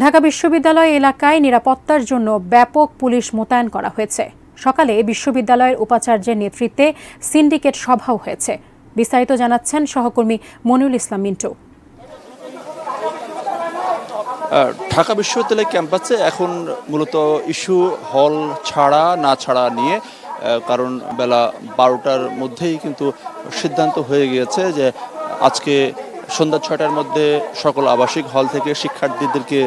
ঢাকা বিশ্ববিদ্যালয় এলাকায় নিরাপত্তার জন্য ব্যাপক পুলিশ মোতায়েন করা হয়েছে। সকালে বিশ্ববিদ্যালয়ের উপাচার্যের নেতৃত্বে সিন্ডিকেট সভাও হয়েছে। বিস্তারিত জানাচ্ছেন সহকর্মী মনিরুল ইসলাম মিন্টু। ঢাকা বিশ্ববিদ্যালয় ক্যাম্পাসে এখন মূলত ইস্যু হল ছাড়া না ছাড়া নিয়ে, কারণ বেলা 12টার মধ্যেই কিন্তু সিদ্ধান্ত হয়ে গিয়েছে যে আজকে সন্ধ্যা 6টার মধ্যে সকল আবাসিক হল থেকে শিক্ষার্থীদেরকে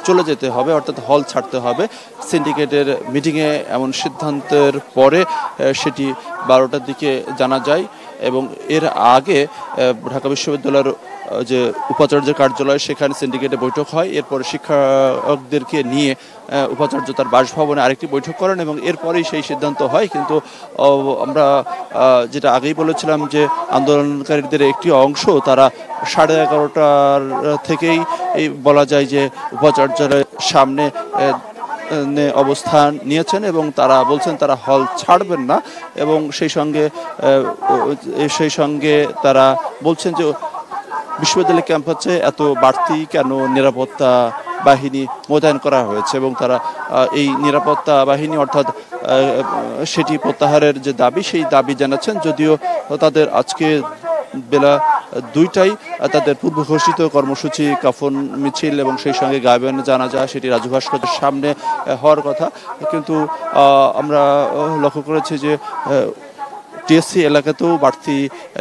চলে যেতে হবে, অর্থাৎ হল ছাড়তে হবে। সিন্ডিকেটের মিটিংয়ে এমন সিদ্ধান্তের পরে সেটি 12টার দিকে জানা যায় এবং এর আগে ঢাকা বিশ্ববিদ্যালয়ের যে উপাচার্যের কার্যালয় সেখানে সিন্ডিকেটে বৈঠক হয়। এরপরে শিক্ষকদেরকে নিয়ে উপাচার্য তার বাসভবনে আরেকটি বৈঠক করেন এবং এরপরেই সেই সিদ্ধান্ত হয়। কিন্তু আমরা যেটা আগেই বলেছিলাম যে আন্দোলনকারীদের একটি অংশ তারা 11:30টার থেকেই বলা যায় যে উপাচার্যের সামনে অবস্থান নিয়েছেন এবং তারা বলছেন তারা হল ছাড়বেন না এবং সেই সঙ্গে তারা বলছেন যে বিশ্ববিদ্যালয় ক্যাম্পাসে এত বাড়তি কেন নিরাপত্তা বাহিনী মোতায়েন করা হয়েছে এবং তারা এই নিরাপত্তা বাহিনী অর্থাৎ সেটি প্রত্যাহারের যে দাবি সেই দাবি জানাচ্ছেন। যদিও তাদের আজকে বেলা 2টায় তাদের পূর্ব ঘোষিত কর্মসূচি কাফন মিছিল এবং সেই সঙ্গে গায়বান জানাজা সেটি রাজু ভাস্কর্যের সামনে হওয়ার কথা, কিন্তু আমরা লক্ষ্য করেছি যে টিএসসি এলাকাতেও বাড়তি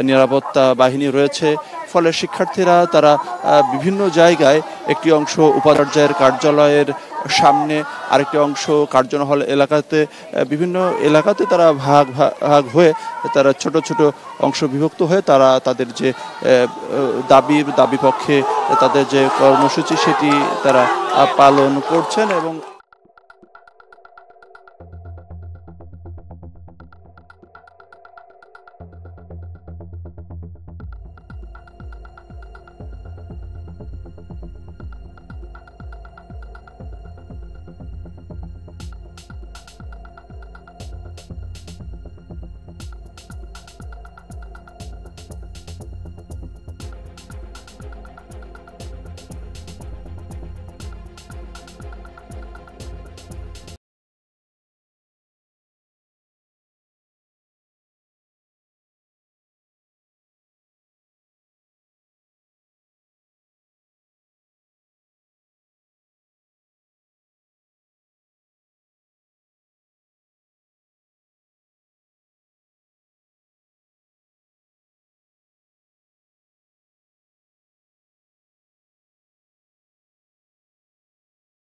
নিরাপত্তা বাহিনী রয়েছে। ফলে শিক্ষার্থীরা তারা বিভিন্ন জায়গায়, একটি অংশ উপাচার্যের কার্যালয়ের সামনে, আরেকটি অংশ কার্জন হল এলাকাতে, বিভিন্ন এলাকাতে তারা ভাগ ভাগ হয়ে তারা ছোট ছোট অংশ বিভক্ত হয়ে তারা তাদের যে দাবি পক্ষে তাদের যে কর্মসূচি সেটি তারা পালন করছেন এবং